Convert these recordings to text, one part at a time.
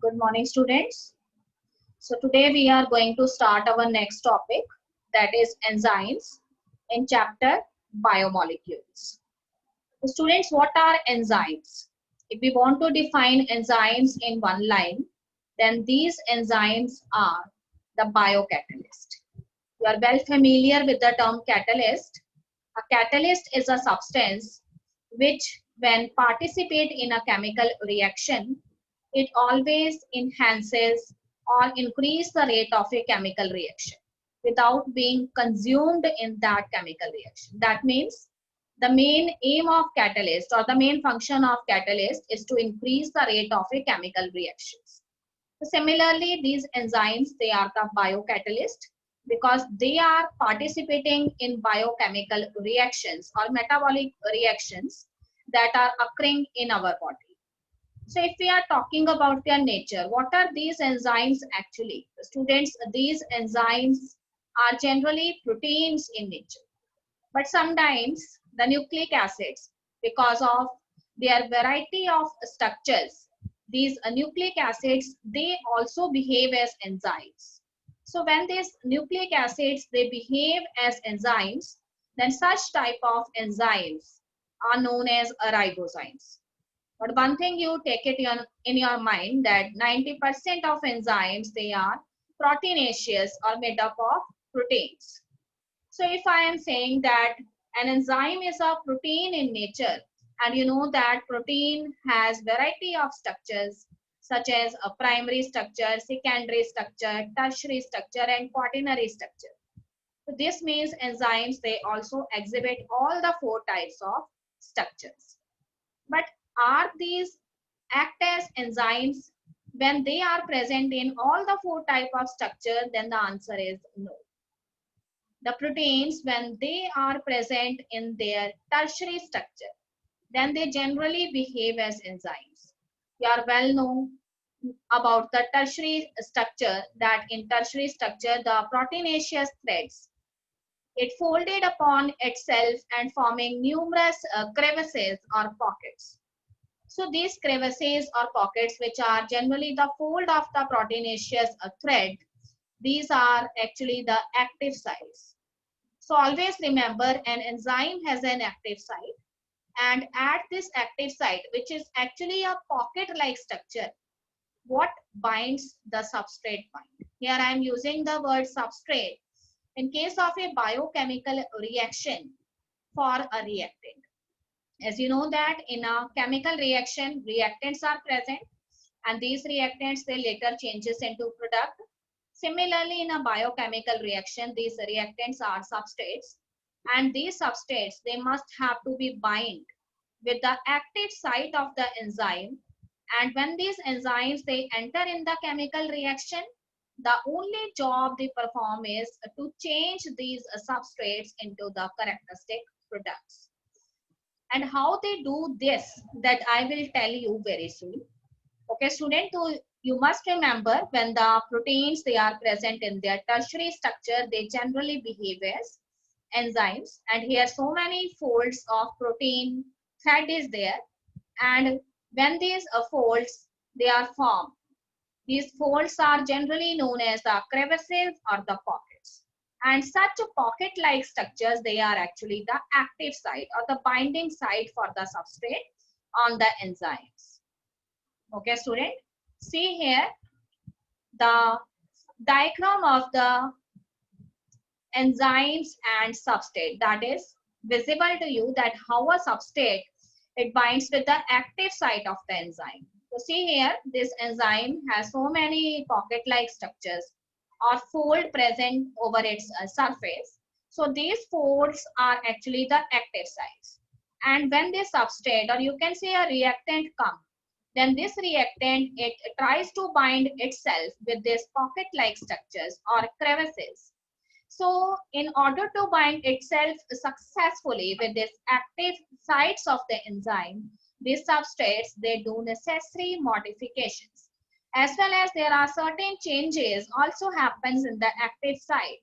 Good morning, students. So today we are going to start our next topic, that is enzymes in chapter biomolecules. So students, what are enzymes? If we want to define enzymes in one line, then these enzymes are the biocatalyst. You are well familiar with the term catalyst. A catalyst is a substance which, when participate in a chemical reaction, it always enhances or increase the rate of a chemical reaction without being consumed in that chemical reaction. That means the main aim of catalyst or the main function of catalyst is to increase the rate of a chemical reactions. Similarly, these enzymes, they are the biocatalyst because they are participating in biochemical reactions or metabolic reactions that are occurring in our body. So if we are talking about their nature, what are these enzymes actually? Students, these enzymes are generally proteins in nature, but sometimes the nucleic acids, because of their variety of structures, these nucleic acids, they also behave as enzymes. So when these nucleic acids, they behave as enzymes, then such type of enzymes are known as ribozymes. But one thing you take it in your mind that 90% of enzymes, they are proteinaceous or made up of proteins. So if I am saying that an enzyme is a protein in nature, and you know that protein has variety of structures such as a primary structure, secondary structure, tertiary structure, and quaternary structure. So this means enzymes, they also exhibit all the four types of structures. But are these act as enzymes when they are present in all the four type of structure? Then the answer is no. The proteins, when they are present in their tertiary structure, then they generally behave as enzymes. You are well known about the tertiary structure, that in tertiary structure the proteinaceous threads, it folded upon itself and forming numerous crevices or pockets. So these crevices or pockets, which are generally the fold of the proteinaceous thread, these are actually the active sites. So always remember, an enzyme has an active site, and at this active site, which is actually a pocket-like structure, what binds the substrate bind? Here I am using the word substrate in case of a biochemical reaction for a reactant. As you know that in a chemical reaction, reactants are present, and these reactants, they later changes into product. Similarly, in a biochemical reaction, these reactants are substrates, and these substrates, they must have to be bind with the active site of the enzyme. And when these enzymes, they enter in the chemical reaction, the only job they perform is to change these substrates into the characteristic products. And how they do this, that I will tell you very soon. Okay, student, so you must remember, when the proteins, they are present in their tertiary structure, they generally behave as enzymes. And here so many folds of protein thread is there, and when these folds, they are formed, these folds are generally known as the crevices or the pockets. And such pocket like structures, they are actually the active site or the binding site for the substrate on the enzymes. Okay, student, see here the diagram of the enzymes and substrate, that is visible to you, that how a substrate, it binds with the active site of the enzyme. So see here, this enzyme has so many pocket-like structures or fold present over its surface. So these folds are actually the active sites. And when this substrate, or you can say a reactant, come, then this reactant, it tries to bind itself with these pocket-like structures or crevices. So in order to bind itself successfully with these active sites of the enzyme, these substrates, they do necessary modifications. As well as there are certain changes also happens in the active site.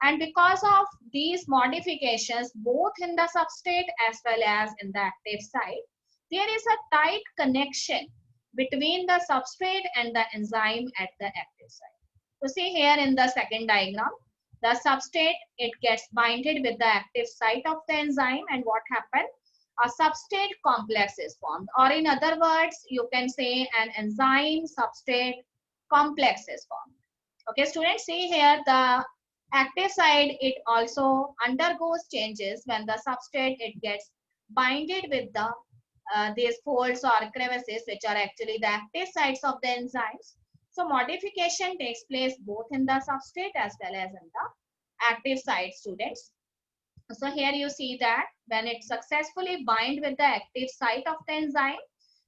And because of these modifications, both in the substrate as well as in the active site, there is a tight connection between the substrate and the enzyme at the active site. So see here in the second diagram, the substrate, it gets binded with the active site of the enzyme, and what happens? A substrate complex is formed, or in other words, you can say an enzyme substrate complex is formed. Okay, students, see here the active site, it also undergoes changes when the substrate, it gets binded with the these folds or crevices, which are actually the active sites of the enzymes. So modification takes place both in the substrate as well as in the active site, students. So here you see that when it successfully bind with the active site of the enzyme,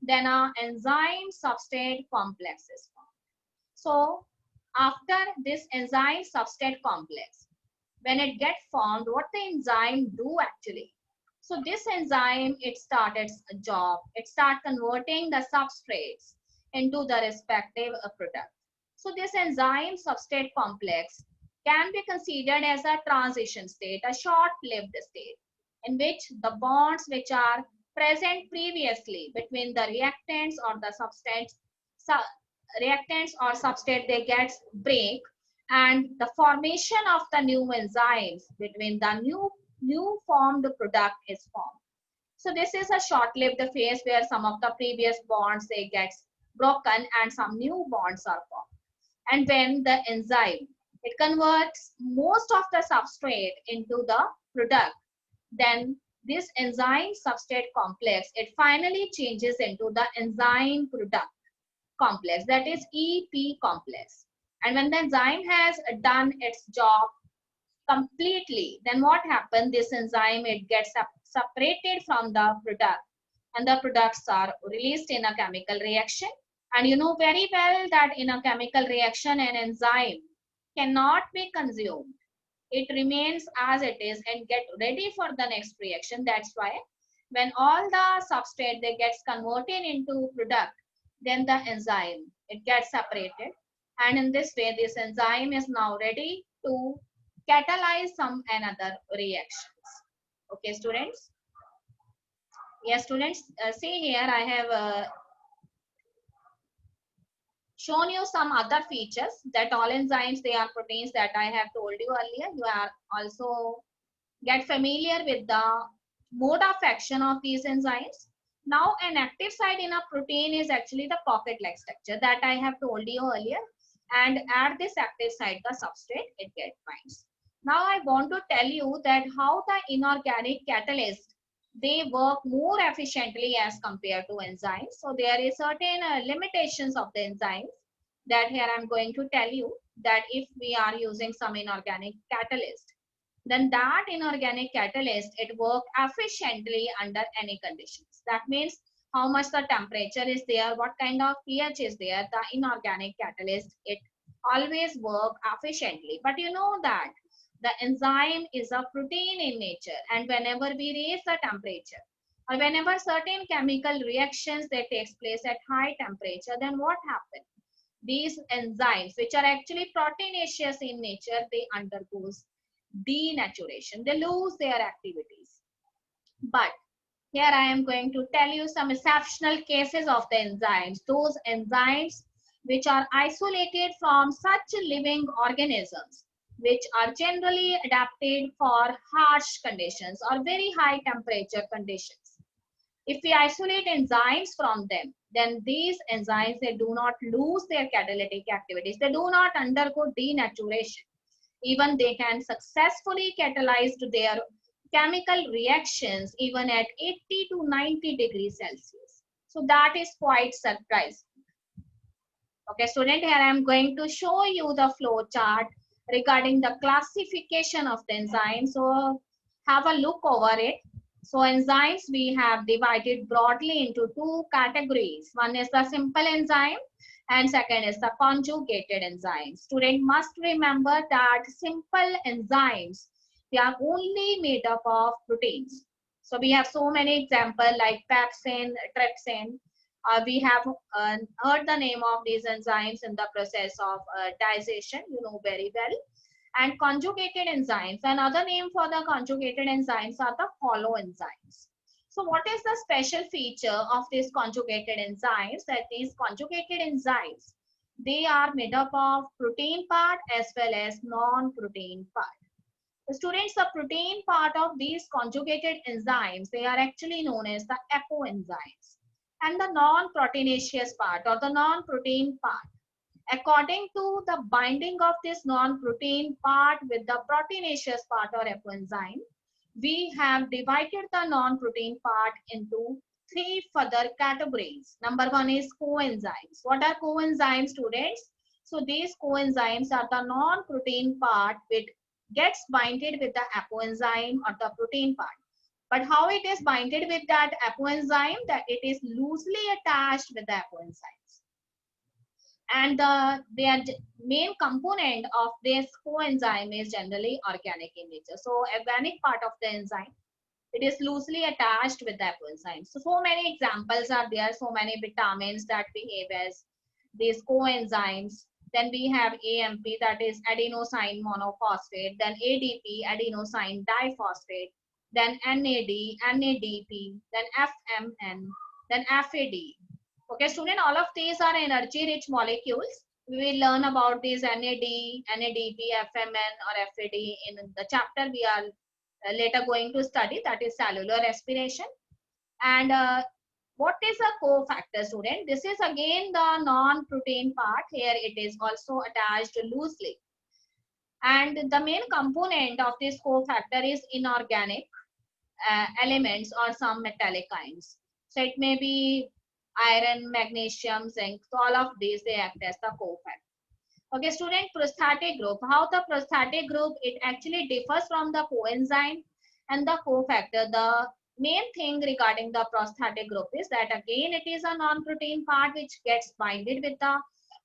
then a enzyme substrate complex is formed. So after this enzyme substrate complex, when it gets formed, what the enzyme do actually? So this enzyme, it starts its job. It starts converting the substrates into the respective product. So this enzyme substrate complex can be considered as a transition state, a short-lived state, in which the bonds which are present previously between the reactants or the substance, reactants or substrate, they get break, and the formation of the new enzymes between the new formed product is formed. So this is a short-lived phase where some of the previous bonds, they get broken and some new bonds are formed. And when the enzyme, it converts most of the substrate into the product, then this enzyme substrate complex, it finally changes into the enzyme product complex, that is EP complex. And when the enzyme has done its job completely, then what happens? This enzyme, it gets separated from the product, and the products are released in a chemical reaction. And you know very well that in a chemical reaction, an enzyme cannot be consumed. It remains as it is and get ready for the next reaction. That's why when all the substrate, they gets converted into product, then the enzyme, it gets separated, and in this way this enzyme is now ready to catalyze some another reactions. Okay, students. Yes, students, see here I have shown you some other features, that all enzymes, they are proteins, that I have told you earlier. You are also get familiar with the mode of action of these enzymes. Now an active site in a protein is actually the pocket-like structure that I have told you earlier, and at this active site the substrate, it gets binds. Now I want to tell you that how the inorganic catalyst, they work more efficiently as compared to enzymes. So there is certain limitations of the enzymes that here I'm going to tell you, that if we are using some inorganic catalyst, then that inorganic catalyst, it work efficiently under any conditions. That means how much the temperature is there, what kind of pH is there, the inorganic catalyst, it always work efficiently. But you know that the enzyme is a protein in nature, and whenever we raise the temperature, or whenever certain chemical reactions that takes place at high temperature, then what happens? These enzymes, which are actually proteinaceous in nature, they undergoes denaturation. They lose their activities. But here I am going to tell you some exceptional cases of the enzymes. Those enzymes which are isolated from such living organisms, which are generally adapted for harsh conditions or very high temperature conditions. If we isolate enzymes from them, then these enzymes, they do not lose their catalytic activities. They do not undergo denaturation. Even they can successfully catalyze their chemical reactions even at 80 to 90 degrees Celsius. So that is quite surprising. Okay, student, here I am going to show you the flow chart regarding the classification of the enzymes. So have a look over it. So enzymes, we have divided broadly into two categories. One is the simple enzyme and second is the conjugated enzymes. Student must remember that simple enzymes, they are only made up of proteins. So we have so many examples like pepsin, trypsin. We have heard the name of these enzymes in the process of digestion, you know very well. And conjugated enzymes, another name for the conjugated enzymes are the hollow enzymes. So what is the special feature of these conjugated enzymes? That these conjugated enzymes, they are made up of protein part as well as non-protein part. The students, the protein part of these conjugated enzymes, they are actually known as the apoenzymes. And the non-proteinaceous part or the non-protein part, according to the binding of this non-protein part with the proteinaceous part or apoenzyme, we have divided the non-protein part into three further categories. Number one is coenzymes. What are coenzymes, students? So these coenzymes are the non-protein part which gets binded with the apoenzyme or the protein part. But how it is binded with that apoenzyme? That it is loosely attached with the apoenzymes. And their main component of this coenzyme is generally organic in nature. So organic part of the enzyme, it is loosely attached with the apoenzyme. So many examples are there, so many vitamins that behave as these coenzymes. Then we have AMP, that is adenosine monophosphate, then ADP, adenosine diphosphate, then NAD, NADP, then FMN, then FAD. Okay, student, all of these are energy rich molecules. We will learn about these NAD, NADP, FMN or FAD in the chapter we are later going to study, that is cellular respiration. And what is a cofactor, student? This is again the non-protein part. Here it is also attached loosely. And the main component of this cofactor is inorganic elements or some metallic ions. So it may be iron, magnesium, zinc. So all of these, they act as the cofactor. Okay, student, prosthetic group. How the prosthetic group, it actually differs from the coenzyme and the cofactor. The main thing regarding the prosthetic group is that again it is a non-protein part which gets binded with the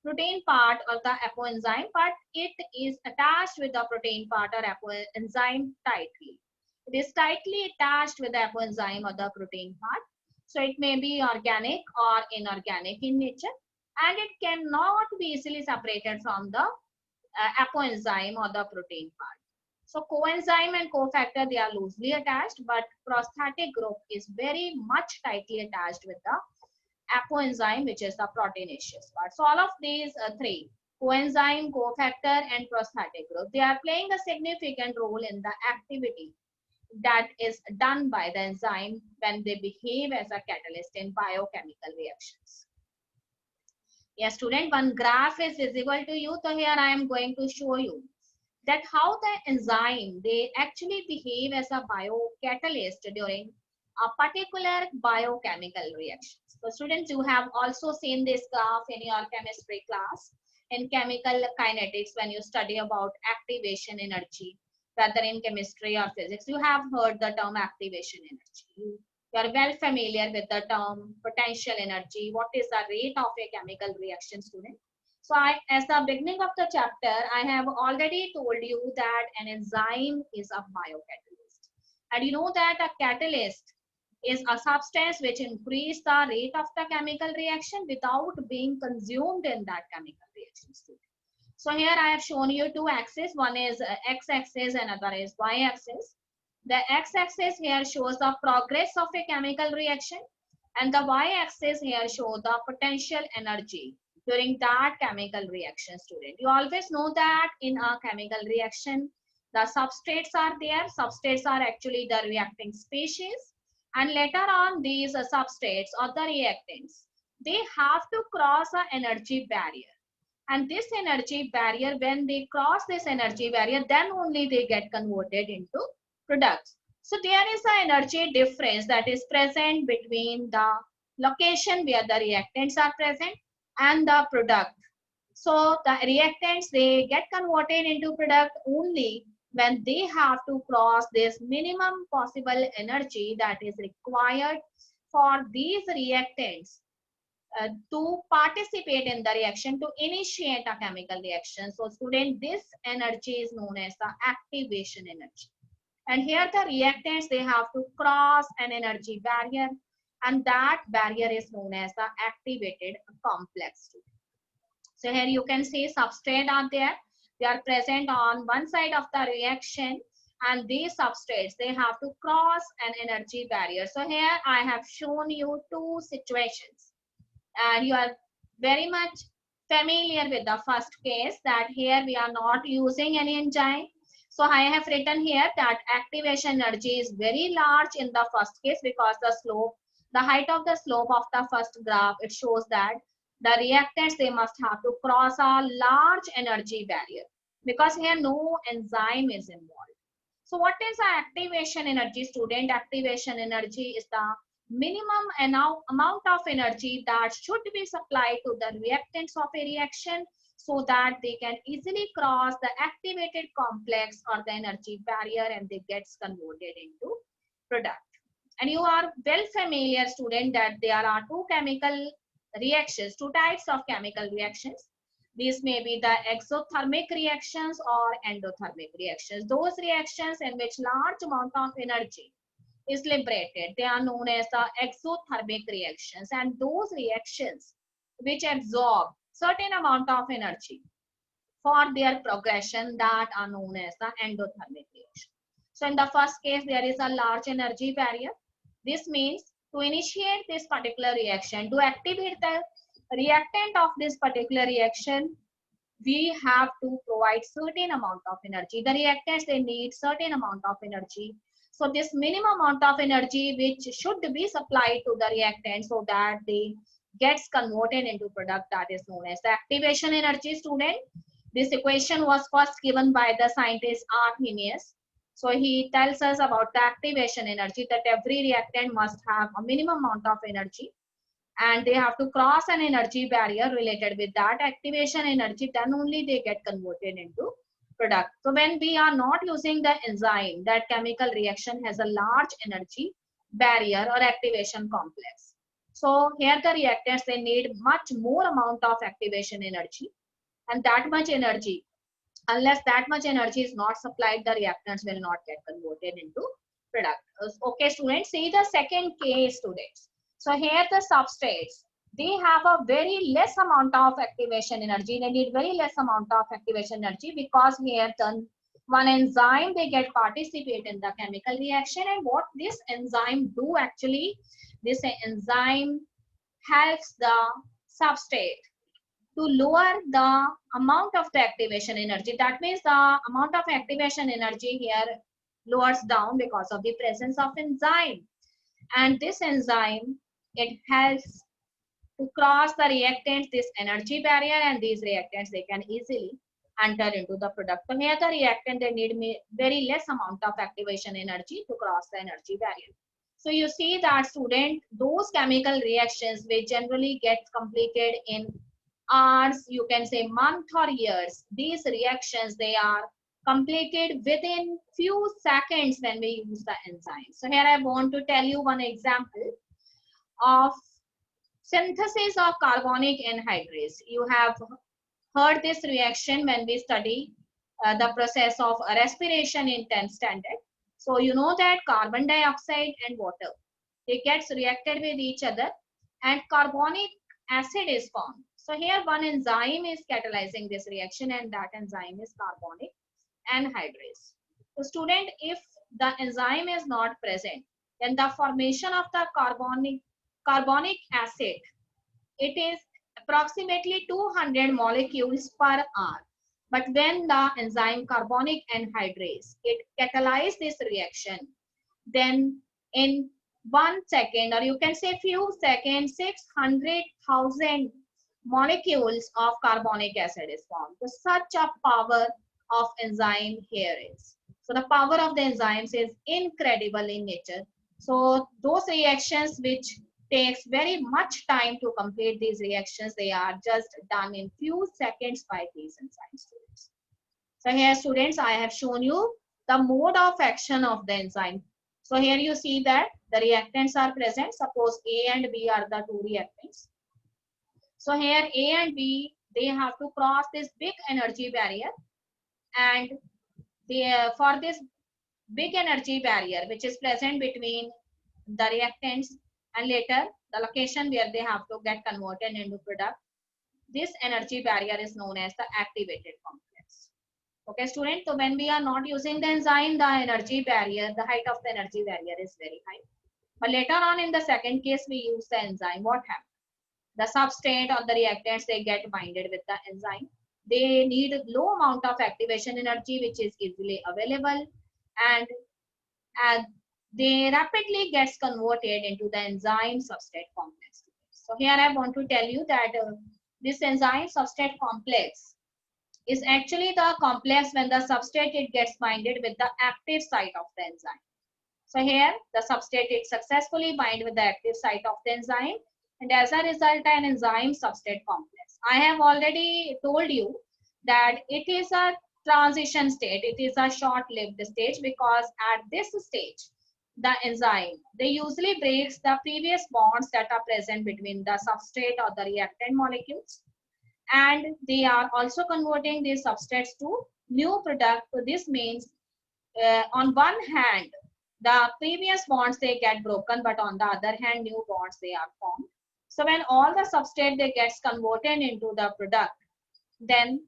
protein part of the apoenzyme, but it is attached with the protein part or apoenzyme tightly. It is tightly attached with the apoenzyme or the protein part. So it may be organic or inorganic in nature, and it cannot be easily separated from the apoenzyme or the protein part. So coenzyme and cofactor, they are loosely attached, but prosthetic group is very much tightly attached with the apoenzyme, which is the proteinaceous part. So all of these three, coenzyme, cofactor and prosthetic group, they are playing a significant role in the activity that is done by the enzyme when they behave as a catalyst in biochemical reactions. Yes, student, one graph is visible to you. So here I am going to show you that how the enzyme, they actually behave as a biocatalyst during a particular biochemical reaction. So students, you have also seen this graph in your chemistry class in chemical kinetics when you study about activation energy, whether in chemistry or physics. You have heard the term activation energy. You are well familiar with the term potential energy. What is the rate of a chemical reaction, student? So as the beginning of the chapter, I have already told you that an enzyme is a biocatalyst. And you know that a catalyst is a substance which increases the rate of the chemical reaction without being consumed in that chemical reaction. So here I have shown you two axes. One is x-axis and other is y-axis. The x-axis here shows the progress of a chemical reaction, and the y-axis here shows the potential energy during that chemical reaction, student. You always know that in a chemical reaction, the substrates are there. Substrates are actually the reacting species. And later on, these substrates or the reactants, they have to cross an energy barrier. And this energy barrier, when they cross this energy barrier, then only they get converted into products. So there is an energy difference that is present between the location where the reactants are present and the product. So the reactants, they get converted into product only when they have to cross this minimum possible energy that is required for these reactants to participate in the reaction, to initiate a chemical reaction. So student, this energy is known as the activation energy. And here the reactants, they have to cross an energy barrier, and that barrier is known as the activated complex. So here you can see substrate are there. They are present on one side of the reaction, and these substrates, they have to cross an energy barrier. So here I have shown you two situations, and you are very much familiar with the first case, that here we are not using any enzyme. So I have written here that activation energy is very large in the first case, because the height of the slope of the first graph, it shows that the reactants, they must have to cross a large energy barrier, because here no enzyme is involved. So what is the activation energy, student? Activation energy is the minimum amount of energy that should be supplied to the reactants of a reaction, so that they can easily cross the activated complex or the energy barrier, and they gets converted into product. And you are well familiar, student, that there are two chemical reactions, two types of chemical reactions. These may be the exothermic reactions or endothermic reactions. Those reactions in which large amount of energy is liberated, they are known as the exothermic reactions. And those reactions which absorb certain amount of energy for their progression, that are known as the endothermic reaction. So in the first case, there is a large energy barrier. This means to initiate this particular reaction, to activate the reactant of this particular reaction, we have to provide certain amount of energy. The reactants, they need certain amount of energy. So this minimum amount of energy which should be supplied to the reactant, so that they gets converted into product, that is known as the activation energy, student. This equation was first given by the scientist Arrhenius. So he tells us about the activation energy, that every reactant must have a minimum amount of energy, and they have to cross an energy barrier related with that activation energy, then only they get converted into product. So when we are not using the enzyme, that chemical reaction has a large energy barrier or activation complex. So here the reactants, they need much more amount of activation energy, and that much energy, unless that much energy is not supplied, the reactants will not get converted into product. Okay, students, see the second case, students. So here the substrates, they have a very less amount of activation energy. They need very less amount of activation energy, because here the one enzyme, they get participate in the chemical reaction. And what this enzyme do actually, this enzyme helps the substrate to lower the amount of the activation energy. That means the amount of activation energy here lowers down because of the presence of enzyme. And this enzyme, it helps to cross the reactants, this energy barrier, and these reactants, they can easily enter into the product. So here the reactant, they need very less amount of activation energy to cross the energy barrier. So you see that, student, those chemical reactions which generally get completed in hours, you can say month or years, these reactions, they are completed within few seconds when we use the enzyme. So here I want to tell you one example of synthesis of carbonic anhydrase. You have heard this reaction when we study the process of respiration in 10th standard. So you know that carbon dioxide and water, they gets reacted with each other, and carbonic acid is formed. So here one enzyme is catalyzing this reaction, and that enzyme is carbonic anhydrase. So student, if the enzyme is not present, then the formation of the carbonic acid, it is approximately 200 molecules per hour. But when the enzyme carbonic anhydrase, it catalyzes this reaction, then in 1 second, or you can say few seconds, 600,000 molecules of carbonic acid is formed. So such a power of enzyme here is. So the power of the enzymes is incredible in nature. So those reactions which takes very much time to complete these reactions, they are just done in few seconds by these enzyme students. So here, students, I have shown you the mode of action of the enzyme. So here you see that the reactants are present. Suppose A and B are the two reactants. So here A and B, they have to cross this big energy barrier, and for this big energy barrier which is present between the reactants and later the location where they have to get converted into product, this energy barrier is known as the activated complex. Okay, student. So when we are not using the enzyme, the energy barrier, the height of the energy barrier is very high. But later on in the second case, we use the enzyme. What happens? The substrate or the reactants, they get binded with the enzyme. They need low amount of activation energy, which is easily available, and they rapidly gets converted into the enzyme substrate complex. So here I want to tell you that this enzyme substrate complex is actually the complex when the substrate it gets binded with the active site of the enzyme. So here the substrate it successfully bind with the active site of the enzyme, and as a result an enzyme substrate complex. I have already told you that it is a transition state. It is a short-lived stage because at this stage the enzyme they usually breaks the previous bonds that are present between the substrate or the reactant molecules, and they are also converting these substrates to new product. So this means on one hand the previous bonds they get broken, but on the other hand new bonds they are formed. So when all the substrate they gets converted into the product, then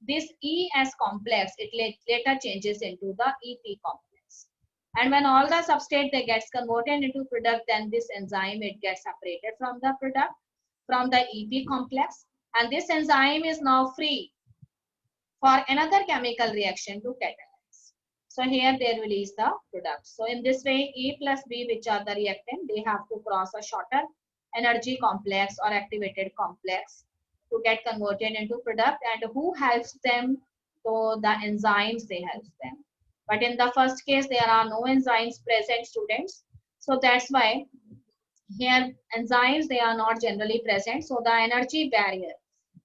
this ES complex it later changes into the EP complex. And when all the substrate they gets converted into product, then this enzyme it gets separated from the product, from the EP complex, and this enzyme is now free for another chemical reaction to catalyze. So here they release the product. So in this way, A plus B, which are the reactant, they have to cross a shorter energy complex or activated complex to get converted into product. And who helps them? So the enzymes, they help them. But in the first case, there are no enzymes present, students. So that's why here enzymes, they are not generally present. So the energy barrier,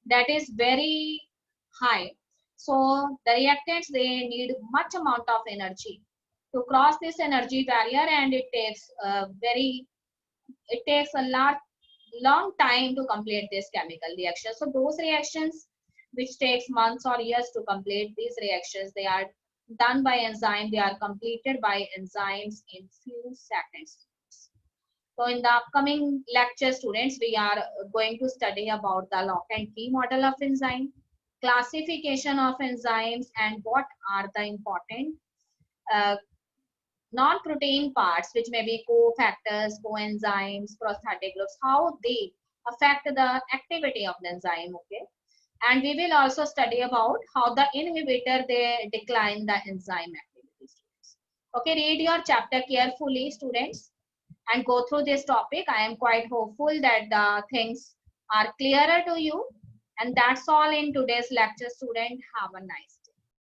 that is very high. So the reactants, they need much amount of energy to cross this energy barrier, and it takes a long time to complete this chemical reaction. So those reactions which takes months or years to complete these reactions, they are done by enzyme. They are completed by enzymes in few seconds. So in the upcoming lecture, students, we are going to study about the lock and key model of enzyme, classification of enzymes, and what are the important uh, non-protein parts, which may be cofactors, coenzymes, prosthetic groups, how they affect the activity of the enzyme. Okay, and we will also study about how the inhibitor they decline the enzyme activity. Students. Okay, read your chapter carefully, students, and go through this topic. I am quite hopeful that the things are clearer to you. And that's all in today's lecture, student. Have a nice